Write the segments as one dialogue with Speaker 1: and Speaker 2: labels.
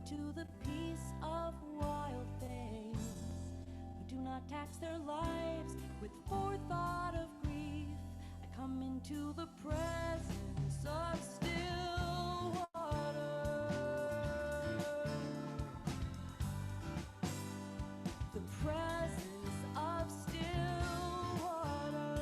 Speaker 1: into the peace of wild things, who do not tax their lives with forethought of grief. I come into the presence of still water, the presence of still water.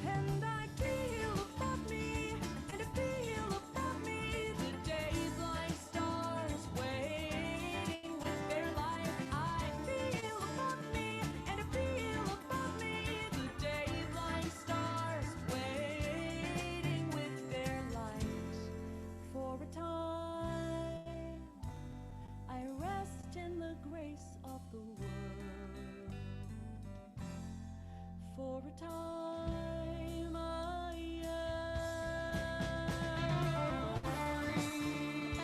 Speaker 1: And I feel above me, and I feel above me, the days like stars waiting with their light. I feel above me, and I feel above me, the days like stars waiting with their light. For a time, I rest in the grace of the world. For a time, I am free.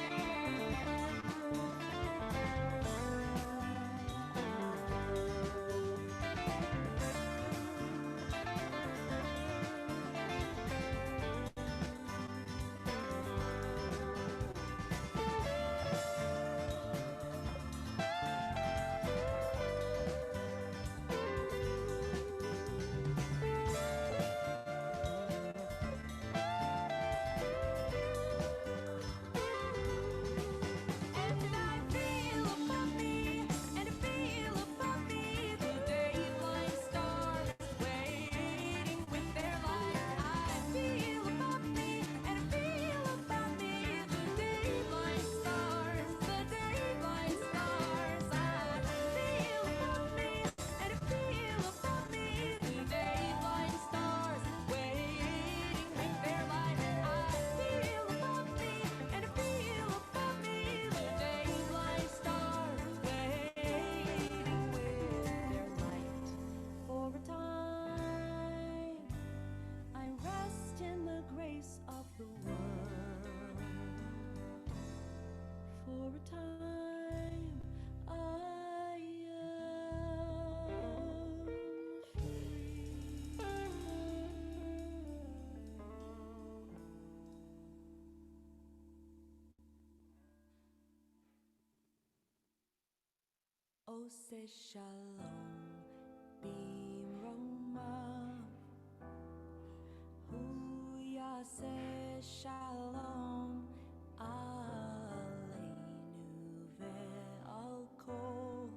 Speaker 1: And I feel above me, and I feel above me, the days like stars waiting with their light. I feel above me, and I feel above me, the days like stars, the days like stars. I feel above me, and I feel above me, the days like stars waiting with their light. I feel above me, and I feel above me, the days like stars waiting with their light. For a time, I rest in the grace of the world. For a time, I am free. Ose shalom bimromav, hu yaseh shalom aleinu ve'al kol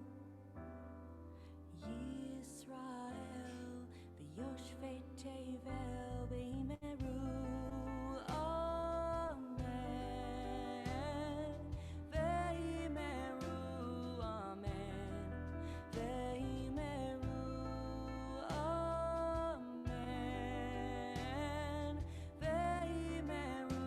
Speaker 1: Yisrael v'yoshvei tevel b'imeru. Amen. V'imeru. Amen. V'imeru. Amen. V'imeru.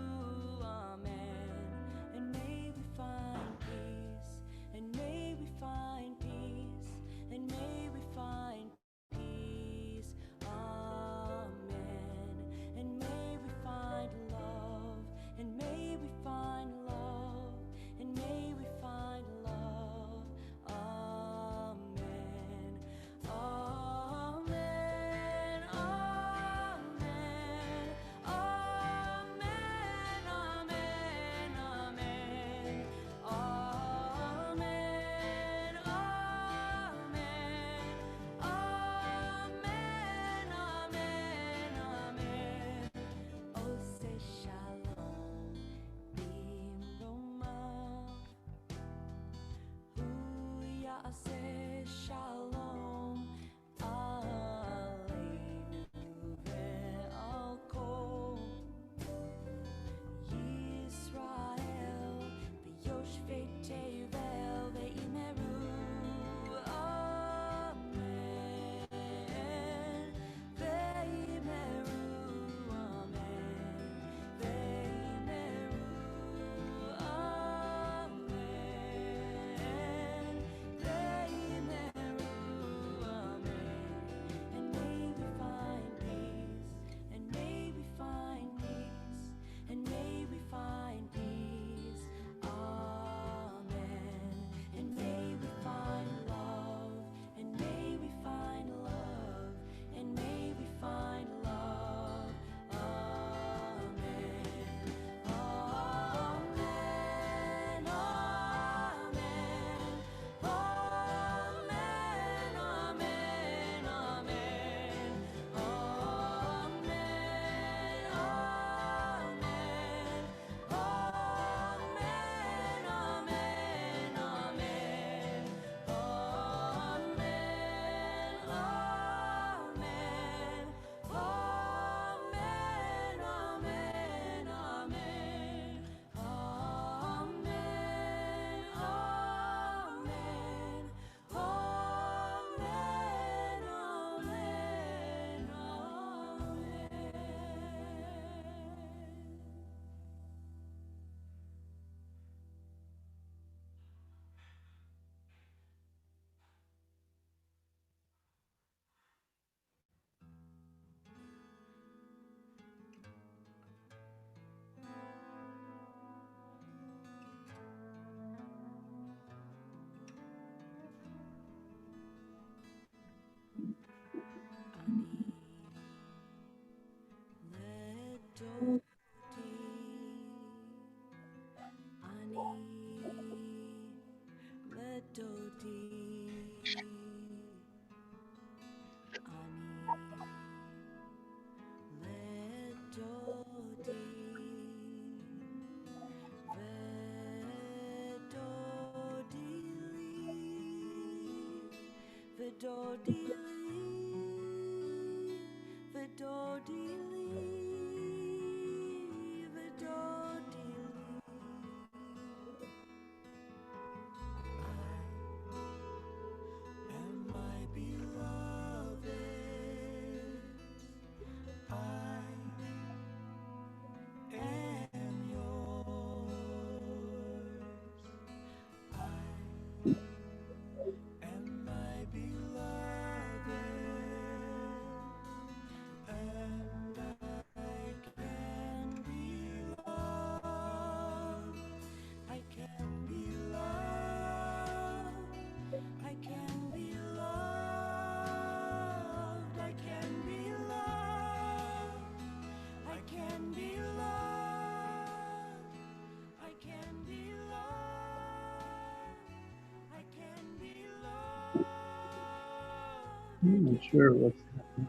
Speaker 2: I'm not sure what's happening.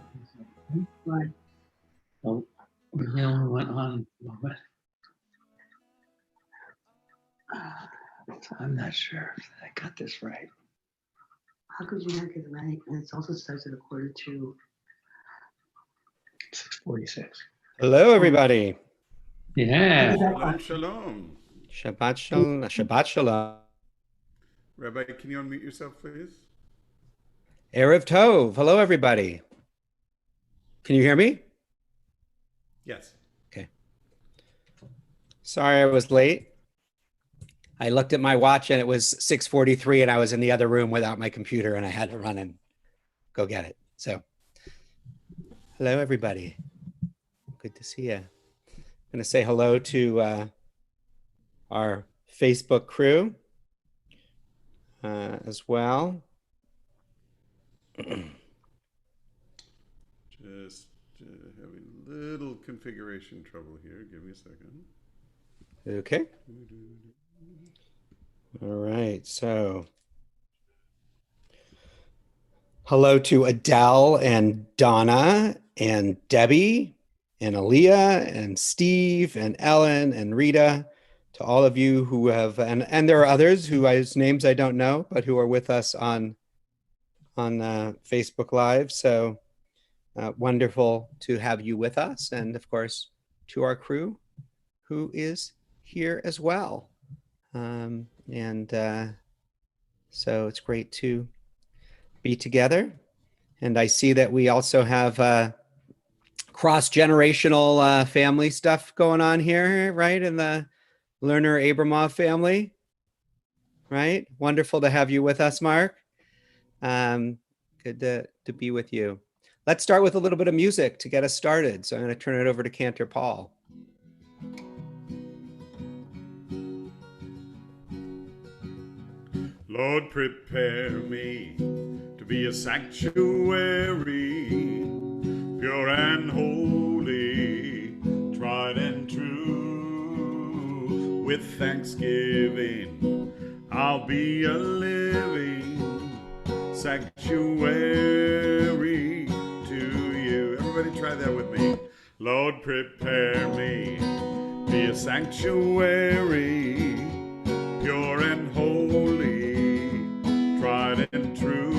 Speaker 2: Right. Oh, the only went on a moment. I'm not sure if I got this right.
Speaker 3: How could you not get it right? And it also starts at 1:45.
Speaker 2: 6:46.
Speaker 4: Hello, everybody.
Speaker 2: Yeah.
Speaker 5: Shalom, shalom.
Speaker 4: Shabbat shalom. Shabbat shalom.
Speaker 5: Rabbi, can you unmute yourself, please?
Speaker 4: Erev Tov. Hello, everybody. Can you hear me?
Speaker 5: Yes.
Speaker 4: Okay. Sorry I was late. I looked at my watch and it was 6:43 and I was in the other room without my computer and I had to run and go get it. So, hello, everybody. Good to see you. I'm going to say hello to our Facebook crew as well.
Speaker 5: Just having a little configuration trouble here. Give me a second.
Speaker 4: Okay. All right. So, hello to Adele and Donna and Debbie and Aaliyah and Steve and Ellen and Rita, to all of you who have, and there are others whose names I don't know, but who are with us on Facebook Live. So wonderful to have you with us. And of course, to our crew who is here as well. So it's great to be together. And I see that we also have cross-generational family stuff going on here, right? In the Lerner Abramov family, right? Wonderful to have you with us, Mark. Good to be with you. Let's start with a little bit of music to get us started. So I'm going to turn it over to Cantor Paul.
Speaker 5: Lord, prepare me to be a sanctuary, pure and holy, tried and true. With thanksgiving, I'll be a living sanctuary to you. Everybody try that with me. Lord, prepare me, be a sanctuary, pure and holy, tried and true.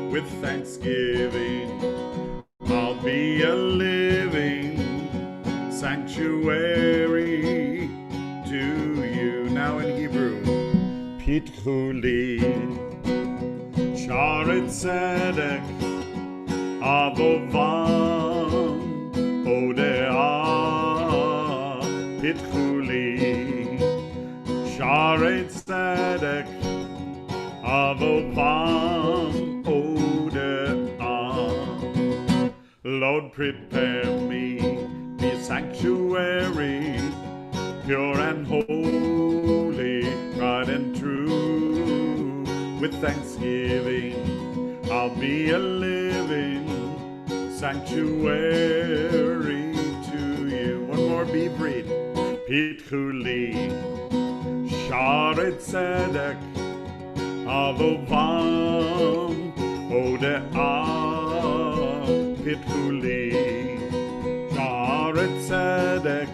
Speaker 5: With thanksgiving, I'll be a living sanctuary to you. Now in Hebrew, Pitchu li Sharet Tzedek Avovam Odea Pitchu li Sharet Tzedek Avovam Odea. Lord, prepare me, be a sanctuary, pure and holy, tried and true. With thanksgiving, I'll be a living sanctuary to you. One more beat read. Pitchu li Sharet Tzedek Avovam Odea. Pitchu li Sharet Tzedek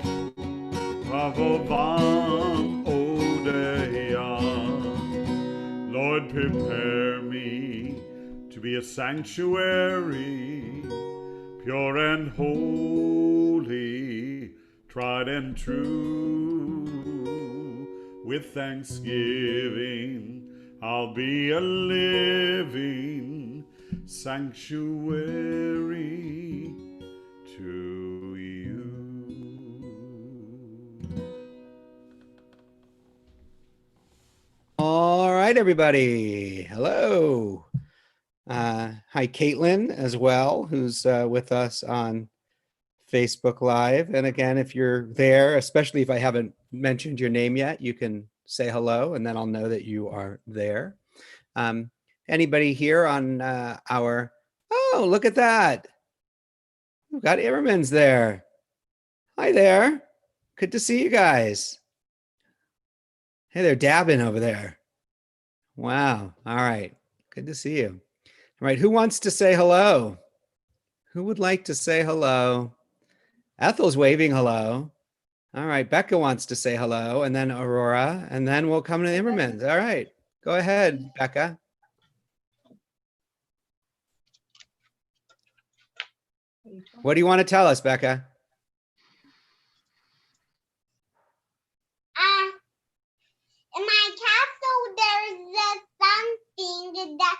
Speaker 5: Avovam Odea. Lord, prepare me, to be a sanctuary, pure and holy, tried and true. With thanksgiving, I'll be a living sanctuary to you.
Speaker 4: All right, everybody. Hello. Hi, Caitlin, as well, who's with us on Facebook Live. And again, if you're there, especially if I haven't mentioned your name yet, you can say hello, and then I'll know that you are there. Anybody here on our... Oh, look at that. We've got Immerman's there. Hi there. Good to see you guys. Hey, they're dabbing over there. Wow. All right. Good to see you. All right. Who wants to say hello? Who would like to say hello? Ethel's waving hello. All right. Becca wants to say hello, and then Aurora, and then we'll come to the Immermans. All right. Go ahead, Becca. What do you want to tell us, Becca?
Speaker 6: In my castle, there's something that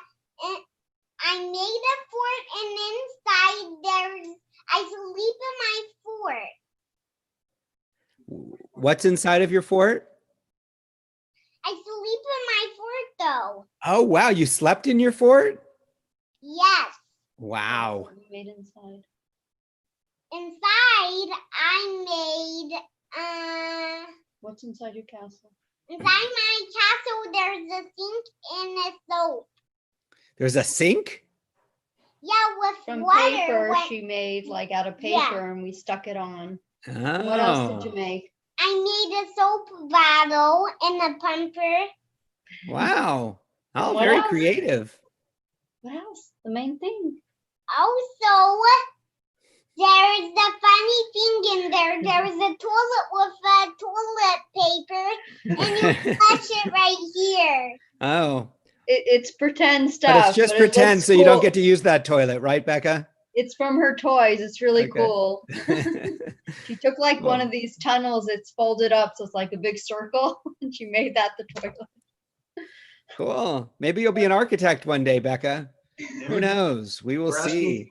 Speaker 6: I made a fort, and inside I sleep in my fort.
Speaker 4: What's inside of your fort?
Speaker 6: I sleep in my fort, though.
Speaker 4: Oh, wow. You slept in your fort?
Speaker 6: Yes.
Speaker 4: Wow.
Speaker 7: What you made inside?
Speaker 6: Inside, I made
Speaker 7: What's inside your castle?
Speaker 6: inside my castle, there's a sink and a soap.
Speaker 4: There's a sink?
Speaker 6: Yeah, with
Speaker 7: From
Speaker 6: water.
Speaker 7: paper,
Speaker 6: when-
Speaker 7: she made like out of paper,
Speaker 6: Yeah.
Speaker 7: and we stuck it on.
Speaker 4: Oh.
Speaker 7: What else did you make?
Speaker 6: I made a soap bottle and a pumper.
Speaker 4: Wow. Oh,
Speaker 7: What
Speaker 4: very
Speaker 7: else?
Speaker 4: creative.
Speaker 7: What else? The main thing.
Speaker 6: Also, there's the funny thing in there. There's a toilet with toilet paper, and you flush it right here.
Speaker 4: Oh,
Speaker 7: It's pretend stuff.
Speaker 4: but it's just
Speaker 7: it
Speaker 4: pretend,
Speaker 7: looks
Speaker 4: so you don't
Speaker 7: cool.
Speaker 4: get to use that toilet, right, Becca?
Speaker 7: It's from her toys. It's really
Speaker 4: Okay.
Speaker 7: cool. She took like one of these tunnels. It's folded up, so it's like a big circle, and she made that the toilet.
Speaker 4: Cool. Maybe you'll be an architect one day, Becca. Who knows? We will
Speaker 8: We're asking-
Speaker 4: see.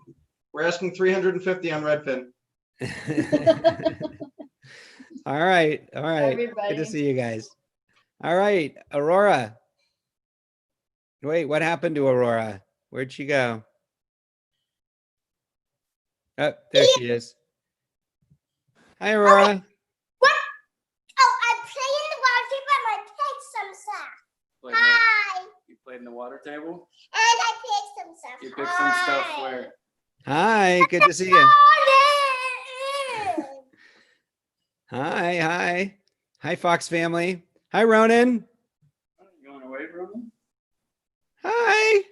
Speaker 8: We're asking 350 on Redfin.
Speaker 4: All right. All right. Good
Speaker 7: Everybody.
Speaker 4: to see you guys. All right. Aurora. Wait, what happened to Aurora? Where'd she go? Oh, there she is. Hi, Aurora.
Speaker 6: What? Oh, I'm playing the water, but I picked some stuff. Hi.
Speaker 9: You played in the water table?
Speaker 6: And I picked some stuff.
Speaker 9: You picked some stuff where?
Speaker 4: Hi. Good to see you.
Speaker 6: Hi.
Speaker 4: Hi. Hi. Hi, Fox family. Hi, Ronan.
Speaker 9: You going away, Roman?
Speaker 4: Hi.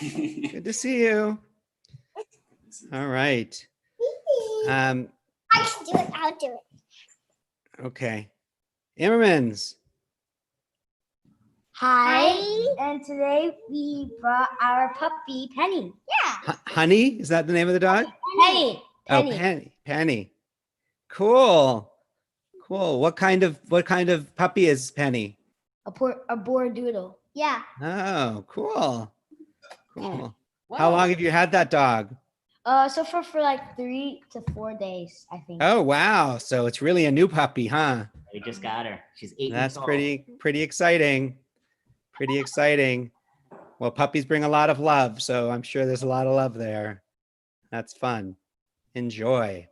Speaker 4: Good to see you. All right.
Speaker 6: I can do it. I'll do it.
Speaker 4: Okay. Immermans.
Speaker 6: Hi.
Speaker 10: And today we brought our puppy Penny.
Speaker 6: Yeah.
Speaker 4: Honey, is that the name of the dog?
Speaker 10: Penny.
Speaker 4: Oh, Penny. Penny. Cool. Cool. What kind of puppy is Penny?
Speaker 10: A Bordoodle.
Speaker 6: Yeah.
Speaker 4: Oh, cool. Cool. How long have you had that dog?
Speaker 10: So for like 3 to 4 days, I think.
Speaker 4: Oh, wow. So it's really a new puppy, huh?
Speaker 11: We just got her. She's 8
Speaker 4: That's
Speaker 11: weeks old.
Speaker 4: pretty exciting. Pretty exciting. Well, puppies bring a lot of love, so I'm sure there's a lot of love there. That's fun. Enjoy.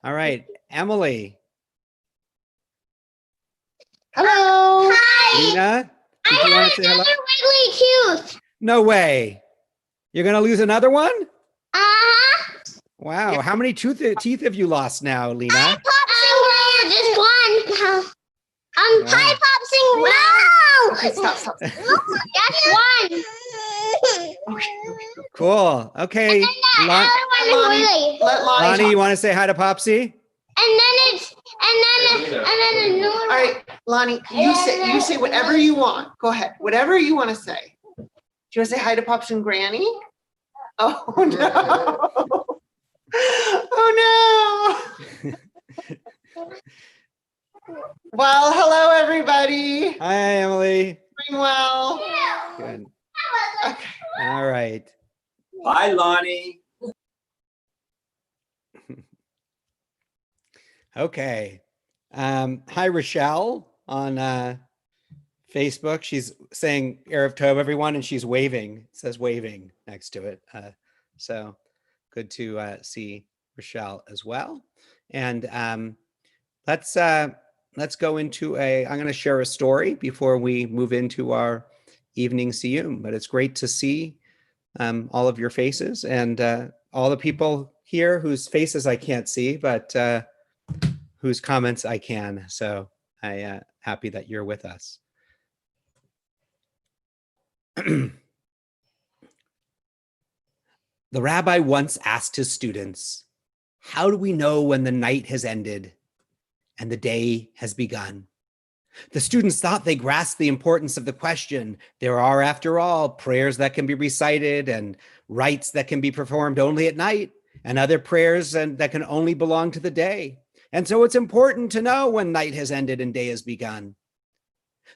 Speaker 4: All right, Emily.
Speaker 6: Hello. Hi.
Speaker 4: Lena, did you want to say hello?
Speaker 6: Wiggly tooth.
Speaker 4: No way. You're going to lose another one?
Speaker 6: Uh-huh.
Speaker 4: Wow. How many teeth have you lost now, Lena?
Speaker 6: Just one.
Speaker 4: Wow.
Speaker 6: Hi, Popsing. No.
Speaker 3: Okay, stop.
Speaker 6: Just one.
Speaker 4: Cool. Okay.
Speaker 6: And then the
Speaker 4: Lon-
Speaker 6: other one is Willy.
Speaker 3: Let Lonnie
Speaker 4: Lonnie,
Speaker 3: talk.
Speaker 4: you want to say hi to Popsy?
Speaker 6: And then a new one.
Speaker 3: All right, Lonnie, you say whatever you want. Go ahead. Whatever you want to say.
Speaker 12: you want to say hi to Pops and Granny? Oh no. Oh no. Well, hello everybody.
Speaker 4: Hi, Emily.
Speaker 12: Doing well.
Speaker 4: Good.
Speaker 12: Okay.
Speaker 4: All right.
Speaker 9: Bye, Lonnie.
Speaker 4: Okay. Hi, Rochelle on Facebook. She's saying Erev Tov, everyone, and she's waving. It says waving next to it. So good to see Rochelle as well. And let's go into I'm going to share a story before we move into our evening Siyyum. But it's great to see all of your faces and all the people here whose faces I can't see, but whose comments I can. So I happy that you're with us. The rabbi once asked his students, "How do we know when the night has ended and the day has begun?" The students thought they grasped the importance of the question. There are, after all, prayers that can be recited and rites that can be performed only at night, and other prayers that can only belong to the day. And so it's important to know when night has ended and day has begun.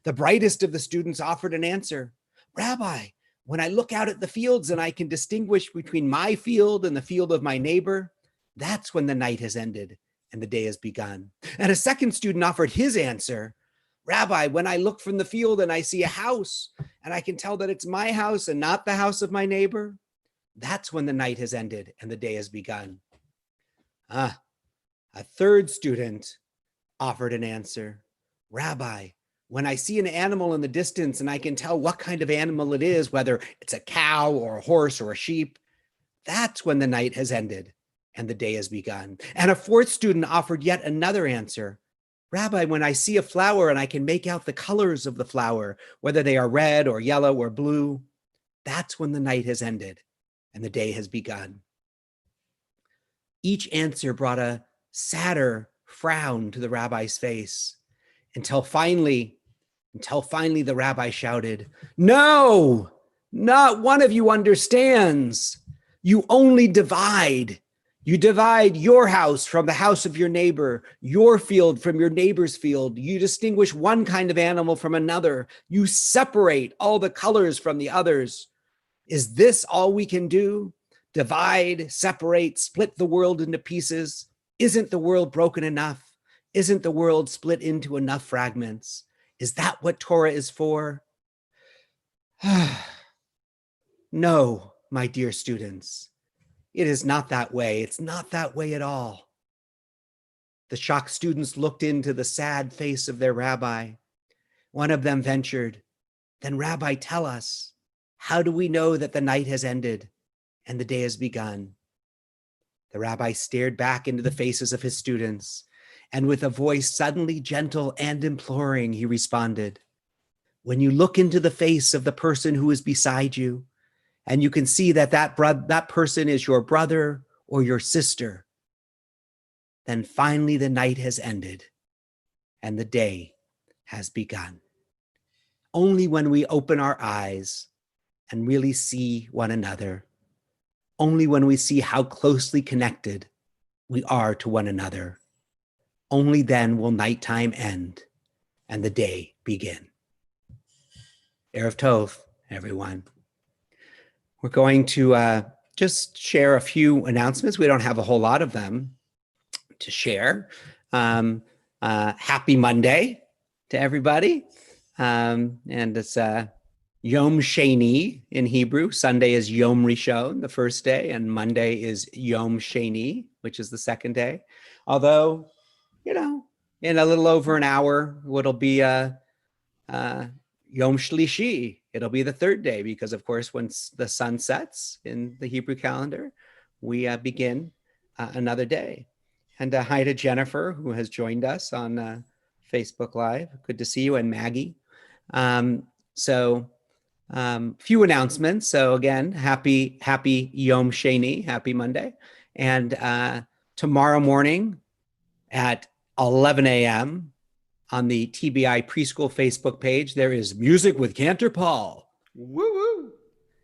Speaker 4: The brightest of the students offered an answer. "Rabbi, when I look out at the fields and I can distinguish between my field and the field of my neighbor, that's when the night has ended and the day has begun." And a second student offered his answer. "Rabbi, when I look from the field and I see a house and I can tell that it's my house and not the house of my neighbor, that's when the night has ended and the day has begun." A third student offered an answer. "Rabbi, when I see an animal in the distance and I can tell what kind of animal it is, whether it's a cow or a horse or a sheep, that's when the night has ended and the day has begun." And a fourth student offered yet another answer. "Rabbi, when I see a flower and I can make out the colors of the flower, whether they are red or yellow or blue, that's when the night has ended and the day has begun." Each answer brought a sadder frown to the rabbi's face until finally the rabbi shouted, "No, not one of you understands. You only divide. You divide your house from the house of your neighbor, your field from your neighbor's field. You distinguish one kind of animal from another. You separate all the colors from the others. Is this all we can do? Divide, separate, split the world into pieces? Isn't the world broken enough? Isn't the world split into enough fragments? Is that what Torah is for?" No, my dear students, it is not that way. It's not that way at all. The shocked students looked into the sad face of their rabbi. One of them ventured, "Then, Rabbi, tell us, how do we know that the night has ended and the day has begun?" The rabbi stared back into the faces of his students, and with a voice suddenly gentle and imploring, he responded, "When you look into the face of the person who is beside you, and you can see that that person is your brother or your sister, then finally the night has ended and the day has begun." Only when we open our eyes and really see one another, only when we see how closely connected we are to one another, only then will nighttime end and the day begin. Erev Tov, everyone. We're going to just share a few announcements. We don't have a whole lot of them to share. Happy Monday to everybody. And it's Yom Sheni in Hebrew. Sunday is Yom Rishon, the first day, and Monday is Yom Sheni, which is the second day. Although, in a little over an hour, it'll be Yom Shlishi. It'll be the third day because, of course, when the sun sets in the Hebrew calendar, we begin another day. And hi to Jennifer, who has joined us on Facebook Live. Good to see you, and Maggie. Few announcements. So again, happy Yom Sheni, happy Monday. And tomorrow morning at 11 a.m. on the TBI Preschool Facebook page, there is Music with Cantor Paul.
Speaker 5: Woo woo.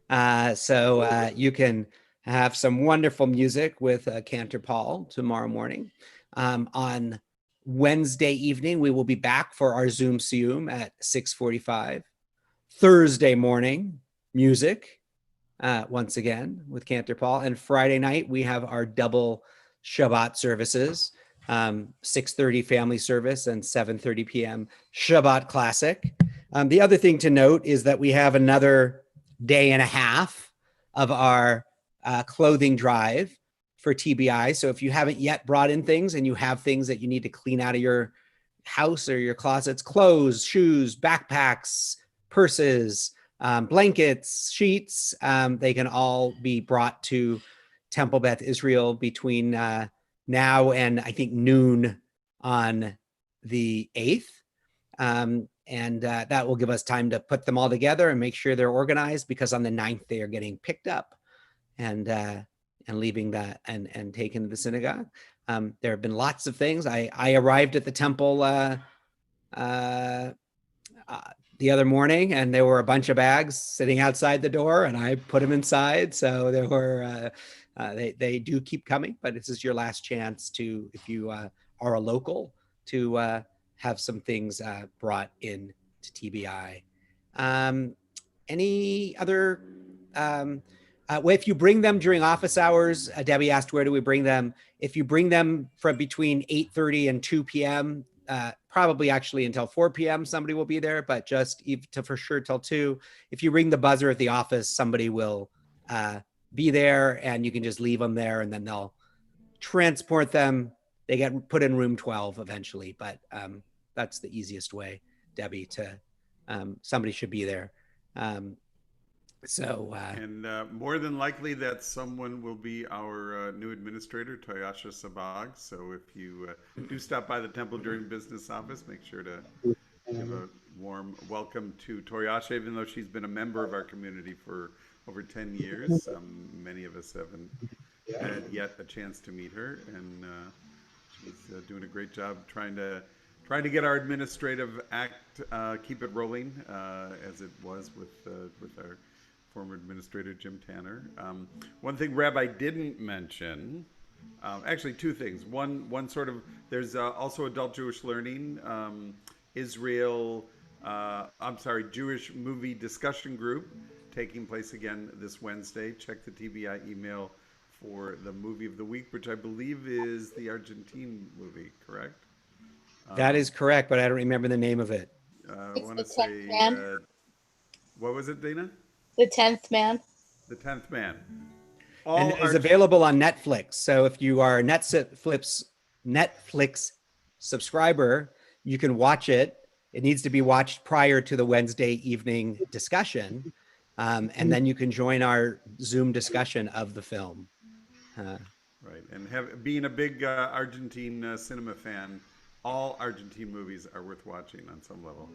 Speaker 4: So you can have some wonderful music with Cantor Paul tomorrow morning. On Wednesday evening, we will be back for our Zoom Siyyum at 6:45. Thursday morning, music, once again with Cantor Paul. And Friday night, we have our double Shabbat services, 6:30 family service and 7:30 p.m. Shabbat classic. The other thing to note is that we have another day and a half of our clothing drive for TBI. So if you haven't yet brought in things and you have things that you need to clean out of your house or your closets, clothes, shoes, backpacks, purses, blankets, sheets, they can all be brought to Temple Beth Israel between now and I think noon on the 8th. And that will give us time to put them all together and make sure they're organized, because on the 9th they are getting picked up and leaving that and taken to the synagogue. There have been lots of things. I arrived at the temple the other morning, and there were a bunch of bags sitting outside the door, and I put them inside. So there were, they do keep coming, but this is your last chance to, if you are a local, to have some things brought in to TBI. Any other, well, if you bring them during office hours, Debbie asked, where do we bring them? If you bring them from between 8:30 and 2 p.m., probably actually until 4 p.m. somebody will be there, but just to for sure till 2. If you ring the buzzer at the office, somebody will be there, and you can just leave them there, and then they'll transport them. They get put in room 12 eventually, but that's the easiest way, Debbie, to somebody should be there. And
Speaker 5: more than likely that someone will be our new administrator, Toyasha Sabag. So if you do stop by the temple during business office, make sure to give a warm welcome to Toyasha, even though she's been a member of our community for over 10 years. Many of us haven't had yet a chance to meet her, and she's doing a great job trying to get our administrative act, keep it rolling as it was with our former administrator, Jim Tanner. One thing Rabbi didn't mention, actually two things. One sort of, there's also adult Jewish learning, Jewish movie discussion group taking place again this Wednesday. Check the TBI email for the movie of the week, which I believe is the Argentine movie, correct?
Speaker 4: That is correct, but I don't remember the name of it.
Speaker 5: I want to say, what was it, Dana?
Speaker 13: The 10th Man.
Speaker 5: The 10th Man.
Speaker 4: And it is available on Netflix. So if you are a Netflix subscriber, you can watch it. It needs to be watched prior to the Wednesday evening discussion. And then you can join our Zoom discussion of the film.
Speaker 5: Right. And being a big Argentine cinema fan, all Argentine movies are worth watching on some level.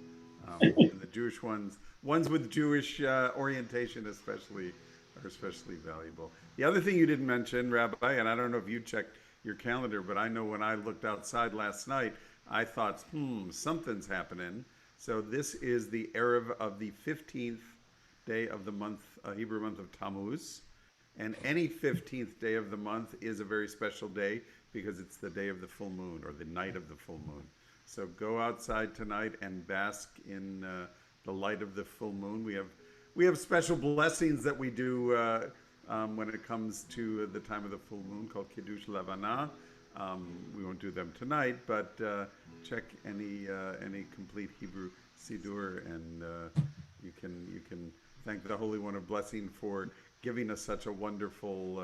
Speaker 5: And the Jewish ones with Jewish orientation especially, are especially valuable. The other thing you didn't mention, Rabbi, and I don't know if you checked your calendar, but I know when I looked outside last night, I thought, something's happening. So this is the Erev of the 15th day of the month, Hebrew month of Tammuz. And any 15th day of the month is a very special day because it's the day of the full moon, or the night of the full moon. So go outside tonight and bask in the light of the full moon. We have special blessings that we do when it comes to the time of the full moon, called Kiddush Levana. We won't do them tonight, but check any complete Hebrew Siddur, and you can thank the Holy One of Blessing for giving us such a wonderful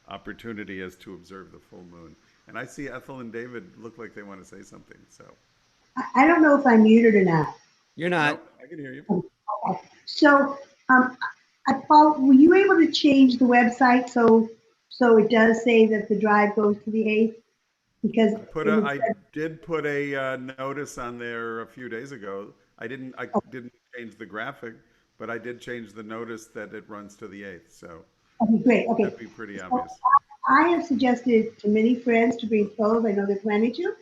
Speaker 5: opportunity as to observe the full moon. And I see Ethel and David look like they want to say something. So
Speaker 3: I don't know if I'm muted or not.
Speaker 4: You're not.
Speaker 5: No, I can hear you.
Speaker 3: Okay. So, Paul, were you able to change the website so it does say that the drive goes to the 8th? Because
Speaker 5: I did put a notice on there a few days ago. I didn't change the graphic, but I did change the notice that it runs to the 8th. So
Speaker 3: okay, great. Okay,
Speaker 5: that'd be pretty obvious.
Speaker 3: I have suggested to many friends to bring clothes. I know they're planning to.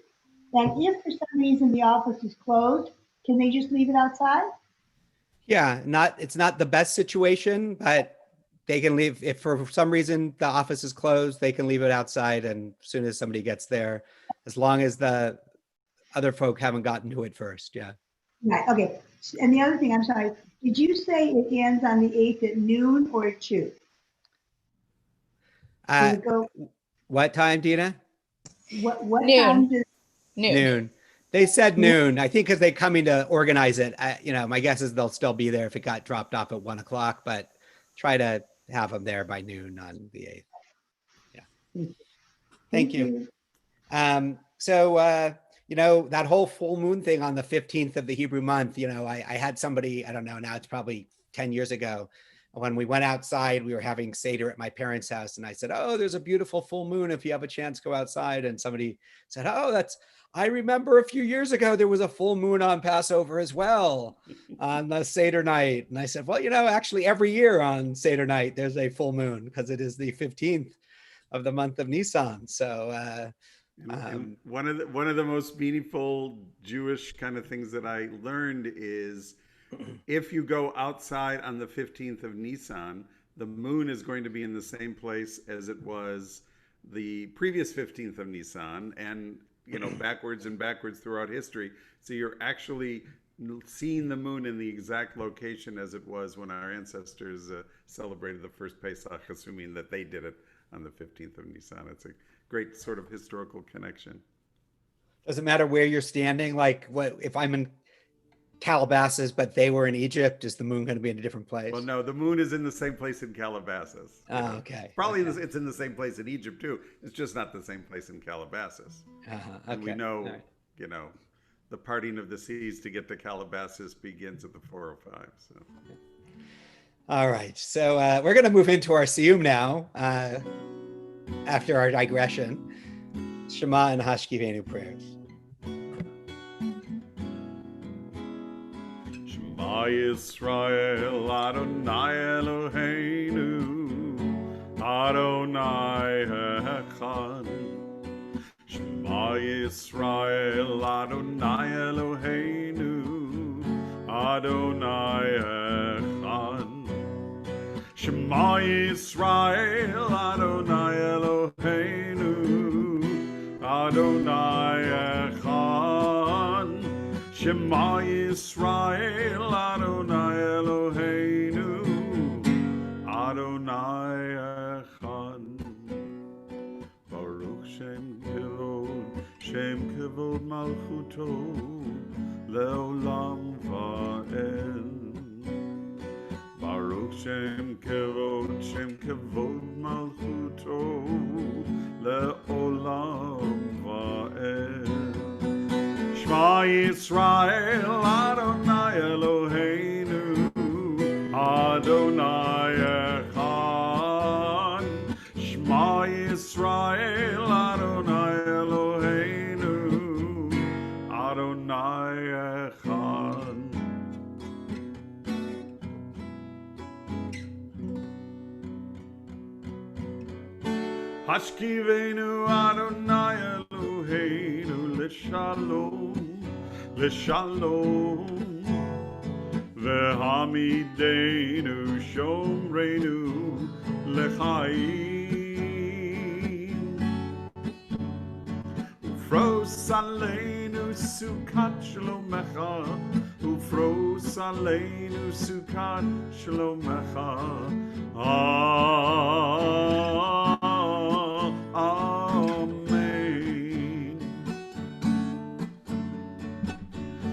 Speaker 3: That if for some reason the office is closed, can they just leave it outside?
Speaker 4: Yeah, it's not the best situation, but they can leave if for some reason the office is closed, they can leave it outside, and as soon as somebody gets there, as long as the other folk haven't gotten to it first. Yeah.
Speaker 3: Right, okay. And the other thing, I'm sorry, did you say it ends on the 8th at noon or at 2? Does it go,
Speaker 4: What time, Dina?
Speaker 3: what
Speaker 7: Noon.
Speaker 3: time does,
Speaker 4: Noon. They said noon. I think because they're coming to organize it. My guess is they'll still be there if it got dropped off at 1 o'clock, but try to have them there by noon on the 8th. Yeah. Thank you. So, that whole full moon thing on the 15th of the Hebrew month, I had somebody, I don't know, now it's probably 10 years ago, when we went outside, we were having Seder at my parents' house. And I said, oh, there's a beautiful full moon. If you have a chance, go outside. And somebody said, oh, I remember a few years ago, there was a full moon on Passover as well on the Seder night. And I said, well, actually every year on Seder night, there's a full moon because it is the 15th of the month of Nisan. So,
Speaker 5: and one of the most meaningful Jewish kind of things that I learned is if you go outside on the 15th of Nisan, the moon is going to be in the same place as it was the previous 15th of Nisan, and backwards and backwards throughout history. So you're actually seeing the moon in the exact location as it was when our ancestors celebrated the first Pesach, assuming that they did it on the 15th of Nisan. It's a great sort of historical connection.
Speaker 4: Does it matter where you're standing? Like, what if I'm in Calabasas, but they were in Egypt? Is the moon going to be in a different place?
Speaker 5: Well, no, the moon is in the same place in Calabasas.
Speaker 4: Oh, okay.
Speaker 5: Probably it's in the same place in Egypt too. It's just not the same place in Calabasas.
Speaker 4: Okay.
Speaker 5: And we know, the parting of the seas to get to Calabasas begins at the 405. So.
Speaker 4: All right. So we're going to move into our Siyyum now. After our digression, Shema and Hashkivenu prayers.
Speaker 5: Shema Yisrael, Adonai Eloheinu, Adonai Echad. Shema Yisrael, Adonai Eloheinu, Adonai Echad. Shema Yisrael, Adonai Eloheinu, Adonai Echad. Shema Yisrael, Adonai Eloheinu, Adonai Echad. Baruch Shem Kevod Malchuto, Leolam Va'ed. Baruch Shem Kevod Malchuto, Le'olam Va'ed. Shema Yisrael, Adonai Eloheinu, Adonai Echad. Shema Yisrael, Adonai Eloheinu, Adonai Echad. Hashkivenu Adonai Eloheinu l'shalom, l'shalom. V'hamidenu shomreinu l'chaim. Ufros aleinu sukat shlomecha, ufros aleinu sukat shlomecha. Amen.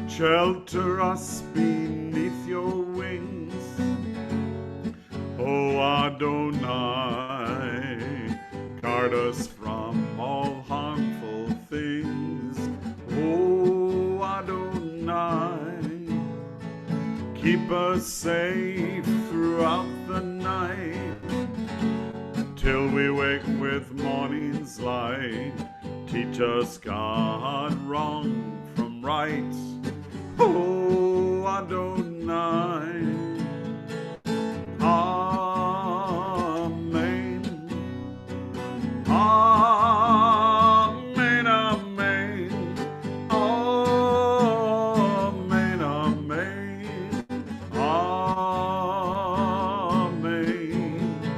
Speaker 5: Shelter us beneath your wings, O Adonai. Guard us from all harmful things, O Adonai. Keep us safe throughout the night, till we wake with morning's light. Teach us, God, wrong from right, O Adonai. Amen. Amen, amen. Amen, amen. Amen.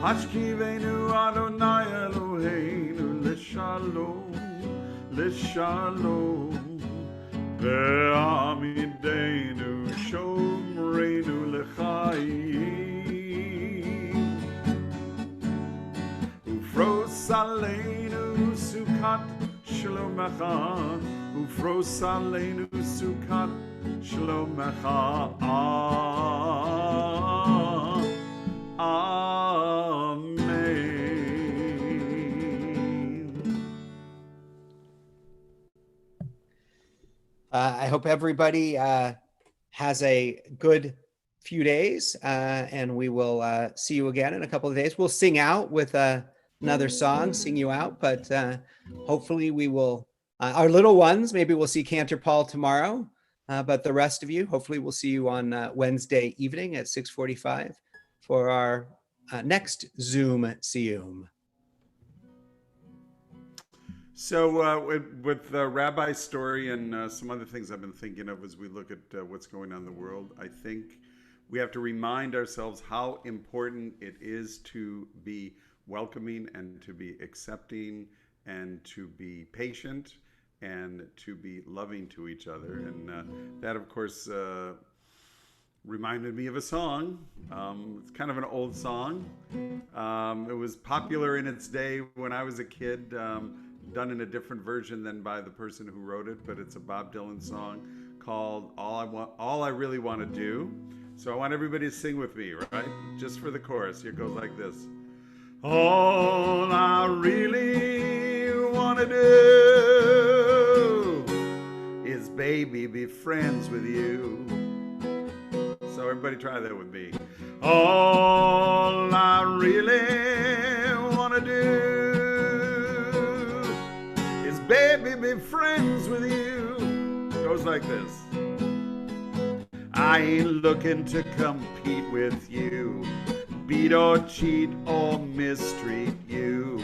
Speaker 5: Hashkivenu Adonai Eloheinu L'Shalom, L'Shalom. Ve'amidenu Shomreinu L'Chaim. Ufros Aleinu Sukkot Shlomecha, Ufros Aleinu Sukkot Shlomecha.
Speaker 4: I hope everybody has a good few days, and we will see you again in a couple of days. We'll sing out with another song, sing you out, but hopefully we will, our little ones, maybe we'll see Cantor Paul tomorrow, but the rest of you, hopefully we'll see you on Wednesday evening at 6:45 for our next Zoom Siyyum.
Speaker 5: So with Rabbi's story and some other things I've been thinking of as we look at what's going on in the world, I think we have to remind ourselves how important it is to be welcoming and to be accepting and to be patient and to be loving to each other. And that, of course, reminded me of a song. It's kind of an old song. It was popular in its day when I was a kid. Done in a different version than by the person who wrote it, but it's a Bob Dylan song called All I Really Want to Do. So I want everybody to sing with me, right? Just for the chorus. Here it goes like this. All I really want to do is, baby, be friends with you. So everybody try that with me. All I really want to do, baby, be friends with you. Goes like this. I ain't looking to compete with you, beat or cheat or mistreat you,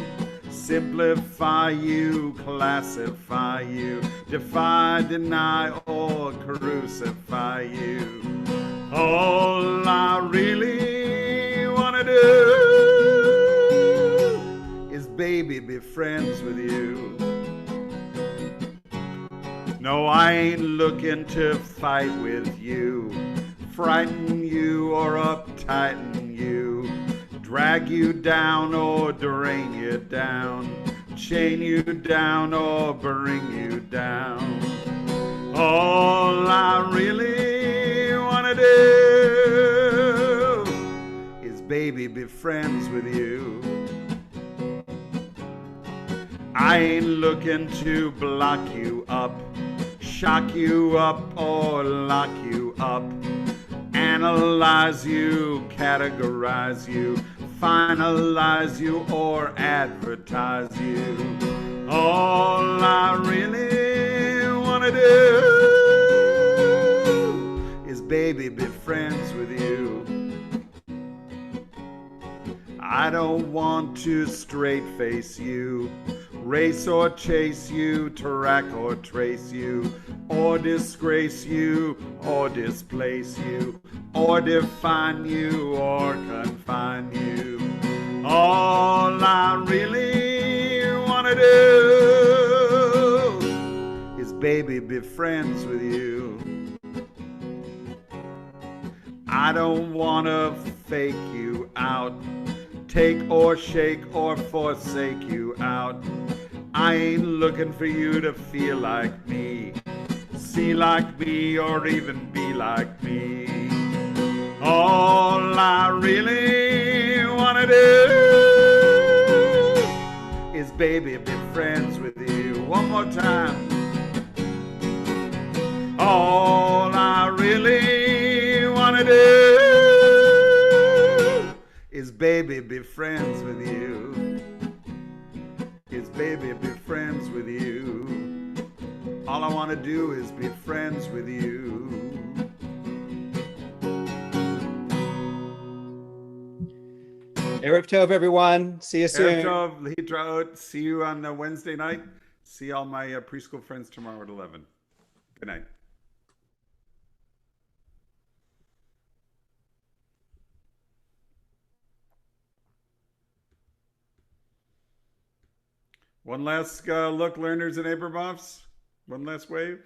Speaker 5: simplify you, classify you, defy, deny, or crucify you. All I really want to do is, baby, be friends with you. No, I ain't looking to fight with you, frighten you or uptighten you, drag you down or drain you down, chain you down or bring you down. All I really want to do is, baby, be friends with you. I ain't looking to block you up, shock you up or lock you up, analyze you, categorize you, finalize you or advertise you. All I really want to do is, baby, be friends with you. I don't want to straight face you, race or chase you, track or trace you, or disgrace you, or displace you, or define you, or confine you. All I really want to do is, baby, be friends with you. I don't want to fake you out, take or shake or forsake you out. I ain't looking for you to feel like me, see like me, or even be like me. All I really want to do is, baby, be friends with you. One more time. All I really want to do is, baby, be friends with you. Is, baby, be friends with you. All I want to do is be friends with you.
Speaker 4: Erev Tov, everyone. See you soon.
Speaker 5: Erev Tov, Litraot. See you on Wednesday night. See all my preschool friends tomorrow at 11. Good night. One last look, learners and Abramoffs. One last wave.